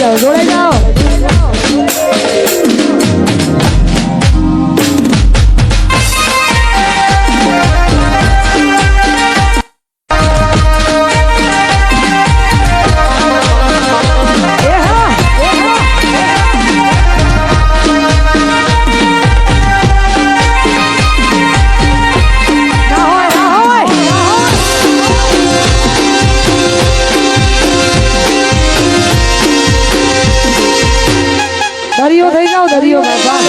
જાઓ જોડાઈ જાઓ દરિયો થઈ જાઓ દરિયો બાપા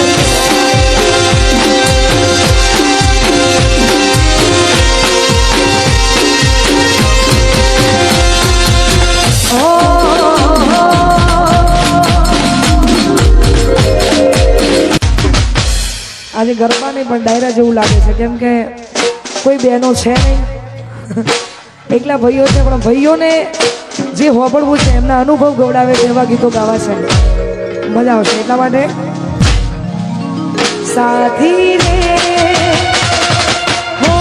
આજે ગરબા નહીં પણ ડાયરા જેવું લાગે છે કેમ કે કોઈ બહેનો છે નહીં એકલા ભાઈઓ છે પણ ભાઈઓને જે હોબળવું છે એમના અનુભવ ગવડાવે તેવા ગીતો ગાવા છે મજા આવશે એટલા માટે સાથી રે હો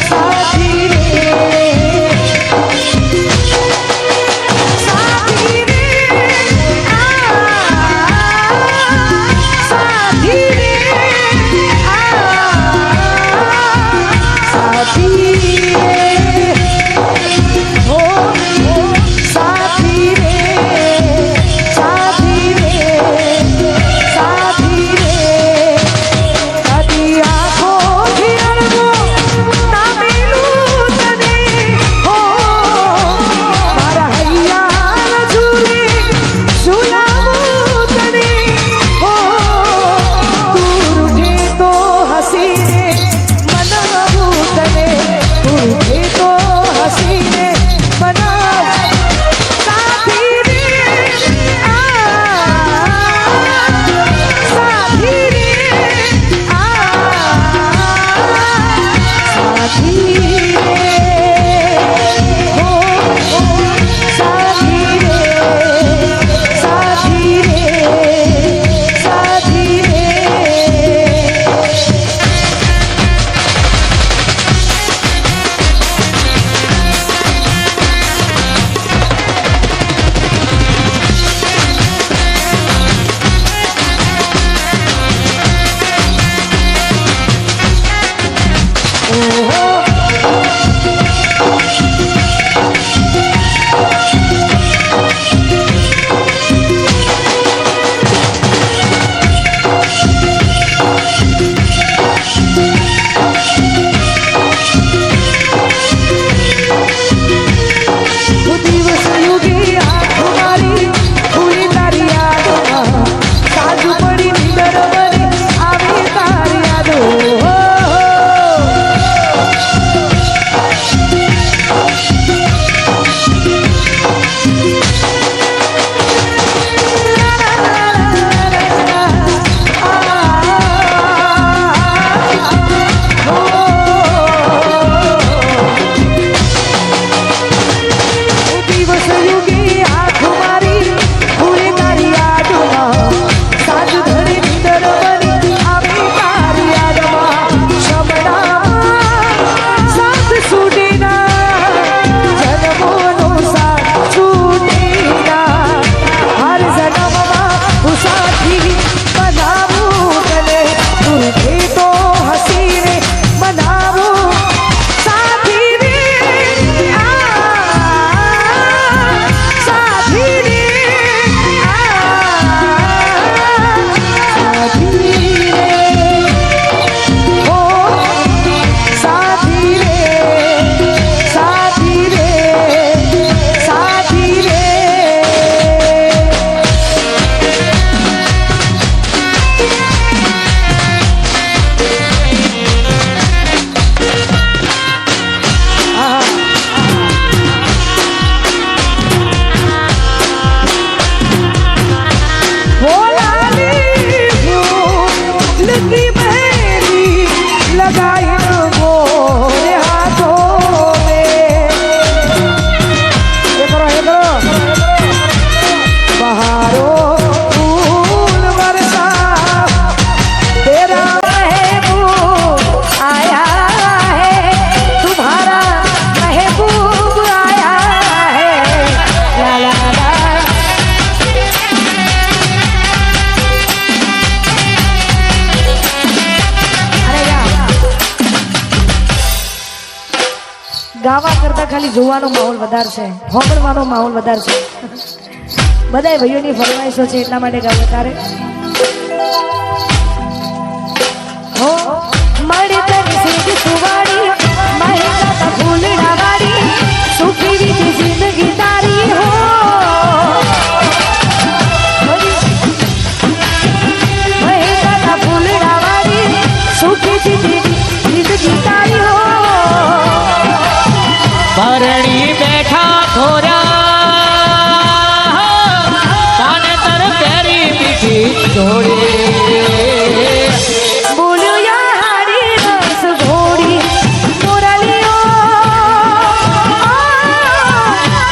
સાથી રે સાથી રે સાથી રે સાથી રે હો સાથી રે સાથી રે સાથી રે ગાવા કરતા ખાલી જોવાનો માહોલ વધારે છે, હોંભળવાનો માહોલ વધારે છે. બધાય ભાઈઓની ફરમાઈશો છે એટલા માટે ગાવ તારે હો મળે તને સેજ સુવાડી મહેકા ફૂલડા વાળી સુખી રીતે જિંદગી તારી હો મહેકા ફૂલડા વાળી સુખી જિંદગી તારી હો પરણી બેઠા ખોરા કાને તર પેરી મીઠી જોડી બોલ્યો યા હાડી રસ ઘોડી મોરાલીઓ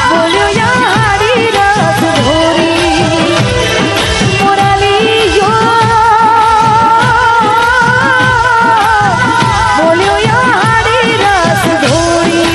બોલ્યો યા હાડી રસ ઘોડી મોરાલીઓ બોલ્યો યા હાડી રસ ઘોડી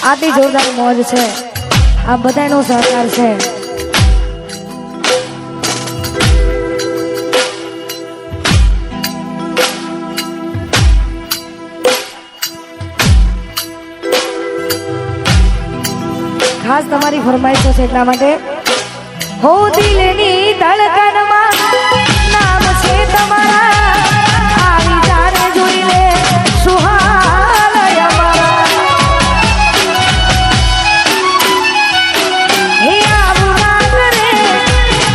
આટલી જોરદાર મોજ છે, આ બધાનો સહકાર છે. ખાસ તમારી ફરમાઈશો છે એટલા માટે હો દિલની ધડકનમાં નામ છે તમારા આવી જાને જોઈ લે સુહાલય અમારા હે આવું ના કરે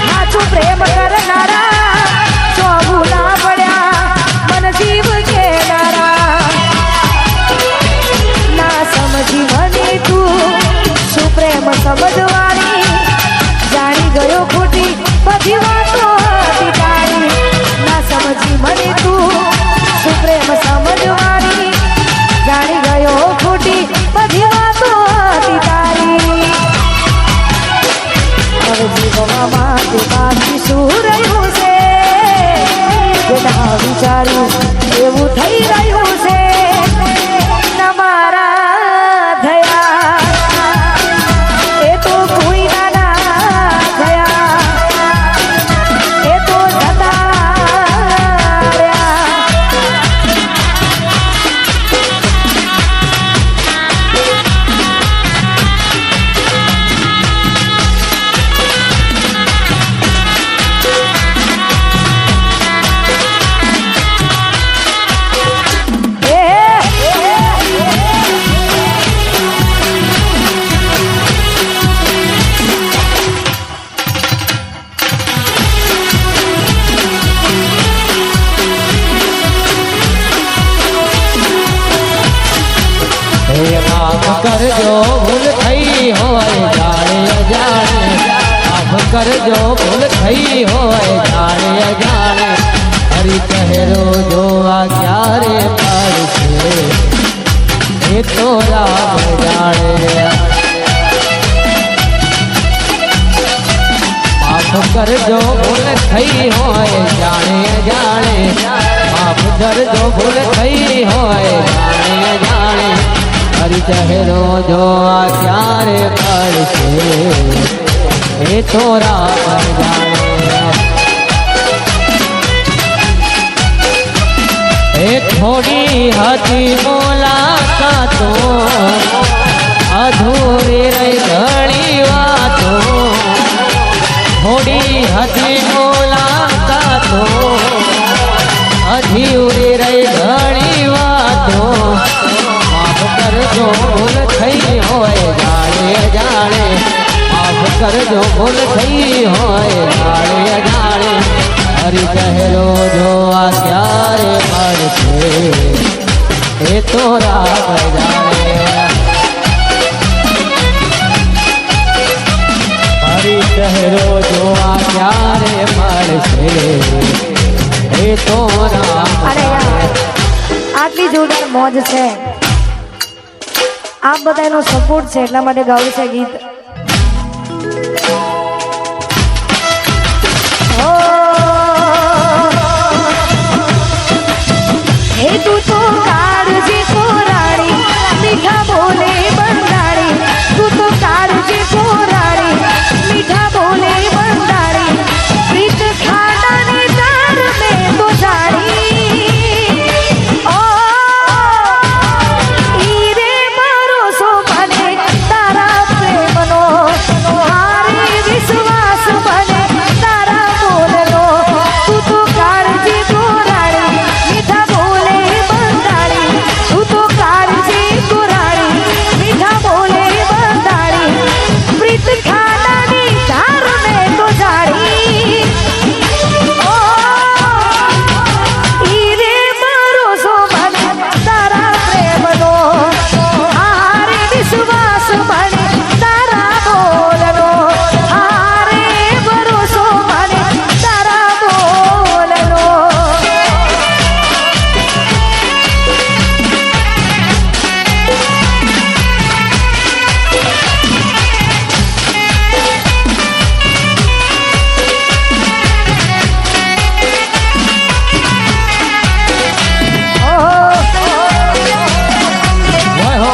સાચું પ્રેમ કરનારા જો ભૂલા પડ્યા મન જીવ કેનારા ના સમજી મને તું શું પ્રેમ સમજવાની જાણી ગયો ખોટી બધી વાતો હતી તારી ના સમજી મને તું શું પ્રેમ સમજવાની જાણી ગયો ખોટી બધી વાતો હતી તારી હવે જીવવા માટે બાકી શું રહ્યું છે કે ના વિચાર્યું એવું થઈ રહ્યું છે તમારા થયા એ તો કોઈ ના થયા એ તો જતા રહ્યા. હે માફ કરજો ભૂલ થઈ હોય જાણે અજાણે માફ કરજો ભૂલ થઈ હોય જાણે અજાણે હરી ચહેરો જોવા ક્યારે પડશે એ તો રામ જાણે માફ કરજો ભૂલ થઈ હોય જાણે અજાણે માફ કરજો ભૂલ થઈ હોય જાણે અજાણે હરી ચહેરો જોવા ક્યારે પડશે એ તો રામ જાણે એ થોડી હતી મુલાકાતો અધૂરી રહી ઘણી વાતો થોડી હતી મુલાકાતો અધૂરી રહી ઘણી વાતો માફ કરજો ભૂલ થઈ હોય જાણે અજાણે માફ કરજો ભૂલ થઈ હોય જાણે અજાણે હરી ચહેરો જોવા ક્યારે મળશે એ તો રામ જાણે હરી ચહેરો જોવા ક્યારે મળશે એ તો રામ અરે યાર આટલી જોરદાર મોજ છે આપ બધાનો સપોર્ટ છે એટલા માટે ગાવું છે ગીત હે તું તો કાળજી કોરાણી મીઠા બોલે બંધાણી તું તો કાળજી કોરાણી મીઠા બોલે બંધાણી પ્રીત ખાડાની તાર મેં તો જાણી ઓ ઈરે ભરોસો મને તારા પ્રેમનો હારે વિશ્વાસ મને તારા બોલનો તું તો કાળજી કોરાણી મીઠા બોલે બંધાણી તું તો કાળજી કોરાણી મીઠા બોલે બંધાણી પ્રીત ખાડાની ધાર મેં તો જાણી ઓ ઈરે ભરોસો મને તારા પ્રેમનો હારે વિશ્વાસ મને તારા બોલનો હારે ભરોસો મને તારા બોલનો હોય હો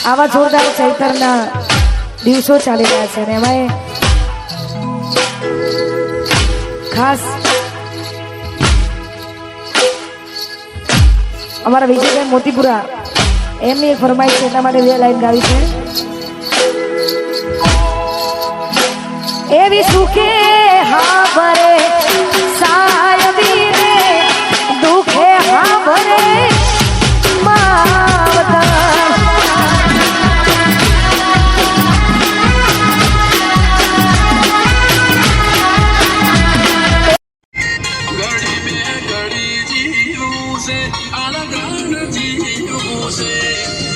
આવા જોરદાર ચૈતરના દિવસો ચાલી રહ્યા છે અને એમાં ખાસ અમારા વિજયભાઈ મોતીપુરા એમની એક ફરમાઈશ છે એટલા માટે બે લાઈન ગાવી છે એવી સુખે હા ભરે સાયબી રે દુખે હા ભરે માવતર घड़ी में घड़ी जीऊं से अलग जीऊं से